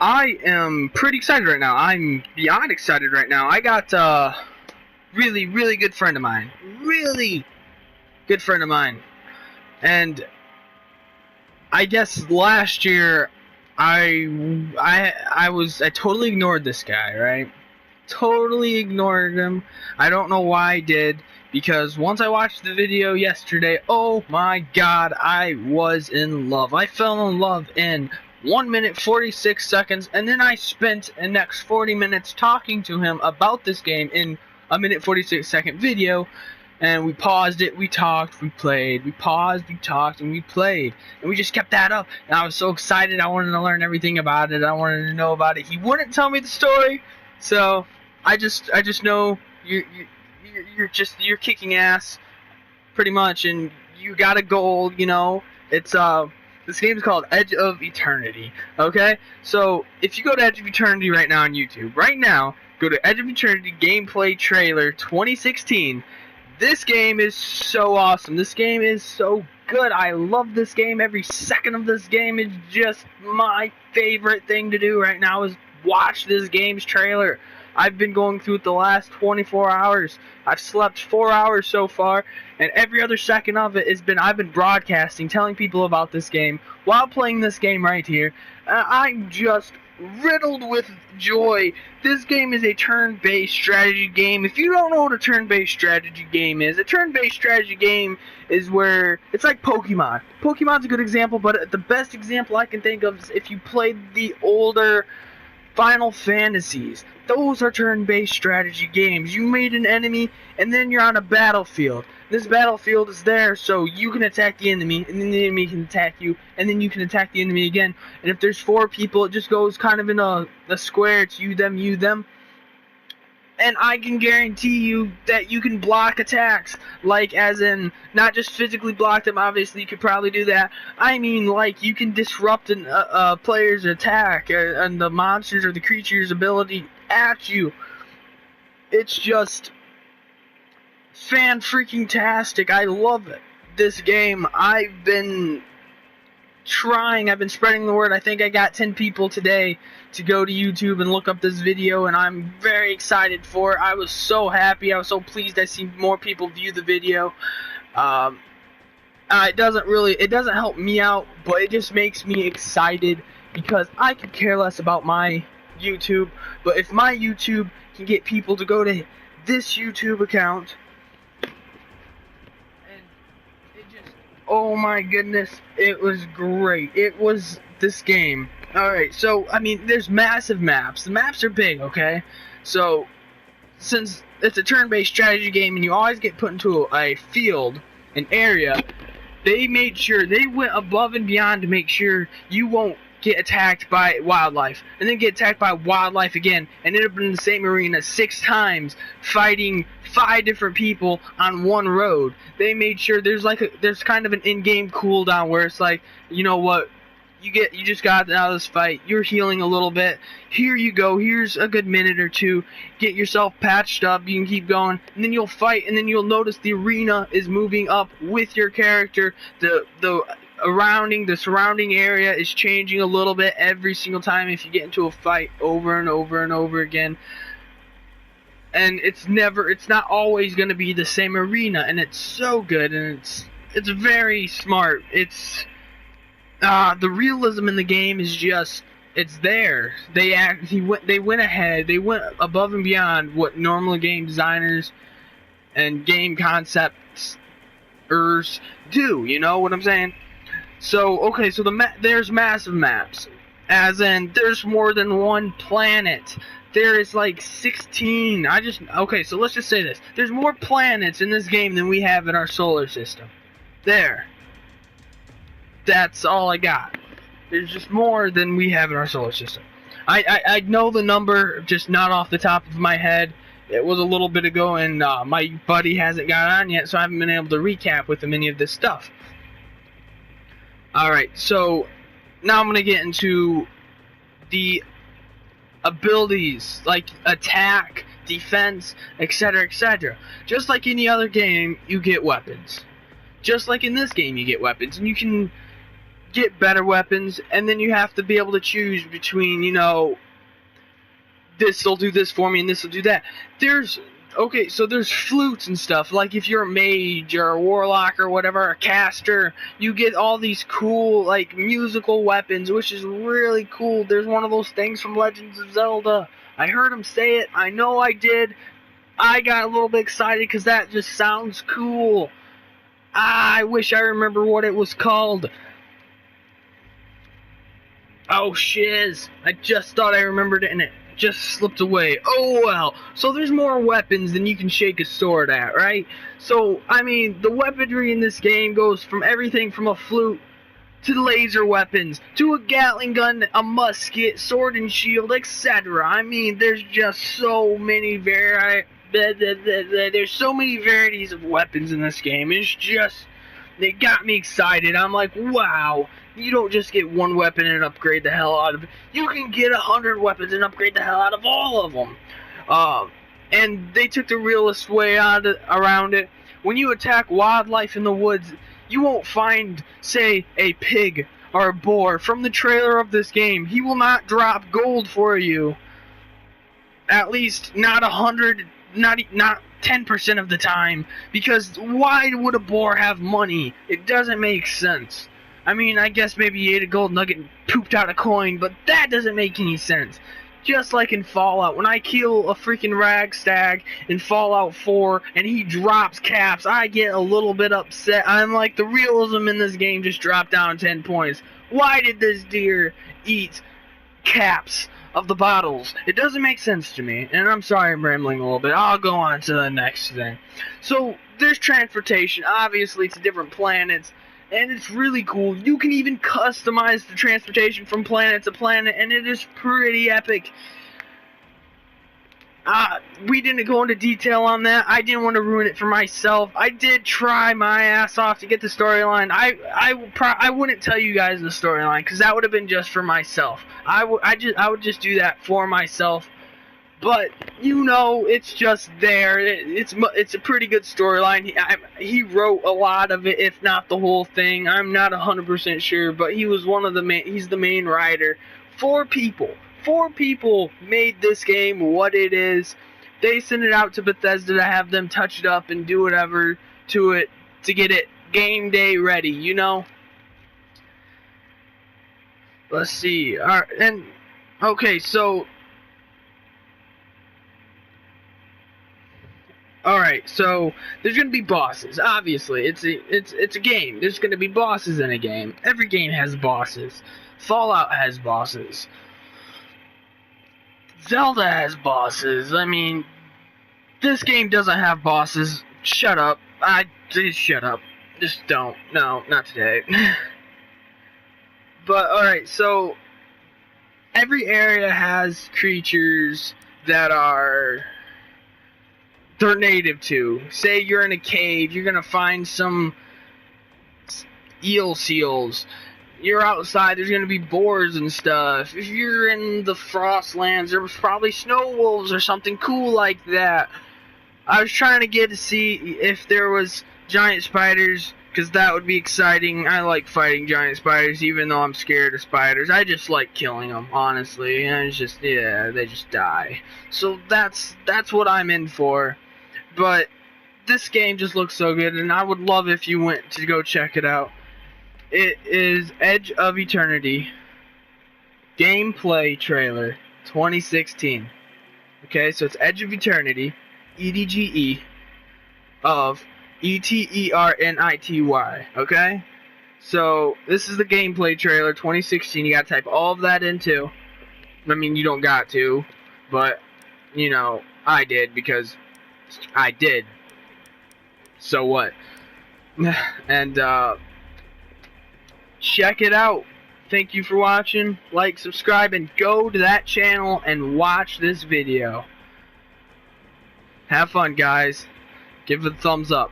I am pretty excited right now. I'm beyond excited right now. I got a really good friend of mine. Really good friend of mine. And I guess last year I totally ignored this guy, right? Totally ignored him. I don't know why I did, because once I watched the video yesterday, oh my god, I was in love. I fell in love in 1 minute 46 seconds, and then I spent the next 40 minutes talking to him about this game in a minute 46-second video. And we paused it, we talked, we played, we paused, we talked, and we played. And we just kept that up. And I was so excited, I wanted to learn everything about it, I wanted to know about it. He wouldn't tell me the story, so I just know you're kicking ass, pretty much, and you got a goal, you know. It's this game's called Edge of Eternity, okay? So if you go to Edge of Eternity right now on YouTube, right now, go to Edge of Eternity Gameplay Trailer 2016. This game is so awesome. This game is so good. I love this game. Every second of this game is just my favorite thing to do right now is watch this game's trailer. I've been going through it the last 24 hours. I've slept 4 hours so far, and every other second of it I've been broadcasting, telling people about this game while playing this game right here. I'm just riddled with joy. This game is a turn-based strategy game. If you don't know what a turn-based strategy game is, a turn-based strategy game is where it's like Pokemon. Pokemon's a good example, but the best example I can think of is if you played the older Final Fantasies. Those are turn-based strategy games. You made an enemy, and then you're on a battlefield. This battlefield is there so you can attack the enemy, and then the enemy can attack you, and then you can attack the enemy again. And if there's 4 people, it just goes kind of in a square. It's you, them. And I can guarantee you that you can block attacks, like as in, not just physically block them, obviously you could probably do that. I mean, like, you can disrupt a player's attack, and the monsters or the creature's ability at you. It's just fan-freaking-tastic. I love it. This game, I've been spreading the word. I think I got 10 people today to go to YouTube and look up this video, and I'm very excited for it. I was so happy. I was so pleased I see more people view the video. It doesn't help me out, but it just makes me excited because I could care less about my YouTube. But if my YouTube can get people to go to this YouTube account, oh my goodness, it was great. It was this game. Alright, so, I mean, there's massive maps. The maps are big, okay? So, since it's a turn-based strategy game and you always get put into a field, an area, they made sure, they went above and beyond to make sure you won't get attacked by wildlife, and then get attacked by wildlife again, and end up in the same arena 6 times, fighting 5 different people on one road. They made sure there's kind of an in-game cooldown where it's like, you know what, you just got out of this fight, you're healing a little bit, here you go, here's a good minute or 2, get yourself patched up, you can keep going, and then you'll fight, and then you'll notice the arena is moving up with your character, the surrounding area is changing a little bit every single time if you get into a fight over and over and over again. And it's not always going to be the same arena, and it's so good, and it's very smart. It's the realism in the game is just, it's there. They went ahead, they went above and beyond what normal game designers and game concepters do. You know what I'm saying? So okay, so there's massive maps, as in there's more than one planet. There is like 16. Okay, so let's just say this. There's more planets in this game than we have in our solar system. There. That's all I got. There's just more than we have in our solar system. I know the number, just not off the top of my head. It was a little bit ago, and my buddy hasn't got on yet, so I haven't been able to recap with him any of this stuff. Alright, so now I'm going to get into the abilities, like attack, defense, etc., etc. Just like any other game, you get weapons. Just like in this game, you get weapons, and you can get better weapons, and then you have to be able to choose between, you know, this will do this for me and this will do that. Okay, so there's flutes and stuff. Like if you're a mage or a warlock or whatever, a caster, you get all these cool, like, musical weapons, which is really cool. There's one of those things from Legends of Zelda. I heard him say it. I know I did. I got a little bit excited because that just sounds cool. I wish I remember what it was called. Oh, shiz. I just thought I remembered it and it just slipped away. Oh well. So there's more weapons than you can shake a sword at, right? So, I mean, the weaponry in this game goes from everything from a flute to laser weapons, to a Gatling gun, a musket, sword and shield, etc. I mean, there's just so many there's so many varieties of weapons in this game. It's just, they got me excited. I'm like, wow. You don't just get one weapon and upgrade the hell out of it. You can get 100 weapons and upgrade the hell out of all of them. And they took the realist way around it. When you attack wildlife in the woods, you won't find, say, a pig or a boar. From the trailer of this game, he will not drop gold for you. At least not 100, not 10% of the time. Because why would a boar have money? It doesn't make sense. I mean, I guess maybe he ate a gold nugget and pooped out a coin, but that doesn't make any sense. Just like in Fallout, when I kill a freaking Ragstag in Fallout 4 and he drops caps, I get a little bit upset. I'm like, the realism in this game just dropped down 10 points. Why did this deer eat caps of the bottles? It doesn't make sense to me, and I'm sorry I'm rambling a little bit. I'll go on to the next thing. So, there's transportation, obviously, to different planets. And it's really cool. You can even customize the transportation from planet to planet, and it is pretty epic. We didn't go into detail on that. I didn't want to ruin it for myself. I did try my ass off to get the storyline. I wouldn't tell you guys the storyline because that would have been just for myself. I would just do that for myself. But, you know, it's just there. It's a pretty good storyline. He wrote a lot of it, if not the whole thing. I'm not 100% sure, but he was he's the main writer. 4 people made this game what it is. They sent it out to Bethesda to have them touch it up and do whatever to it to get it game day ready, you know? Let's see. Alright, and okay, so alright, so there's gonna be bosses. Obviously, it's a game. There's gonna be bosses in a game. Every game has bosses. Fallout has bosses. Zelda has bosses. I mean, this game doesn't have bosses. Shut up. Just shut up. Just don't. No, not today. But alright, so every area has creatures that they're native to. Say you're in a cave, you're gonna find some eel seals. You're outside, there's gonna be boars and stuff. If you're in the Frostlands, there's probably snow wolves or something cool like that. I was trying to get to see if there was giant spiders, because that would be exciting. I like fighting giant spiders, even though I'm scared of spiders. I just like killing them, honestly. And it's just, yeah, they just die. So that's what I'm in for. But this game just looks so good, and I would love if you went to go check it out. It is Edge of Eternity gameplay trailer 2016. Okay, so it's Edge of Eternity, EDGE of ETERNITY. Okay, so this is the gameplay trailer 2016. You gotta type all of that in too. I mean, you don't got to, but you know, I did because I did. So what? And check it out. Thank you for watching. Like, subscribe, and go to that channel and watch this video. Have fun, guys. Give it a thumbs up.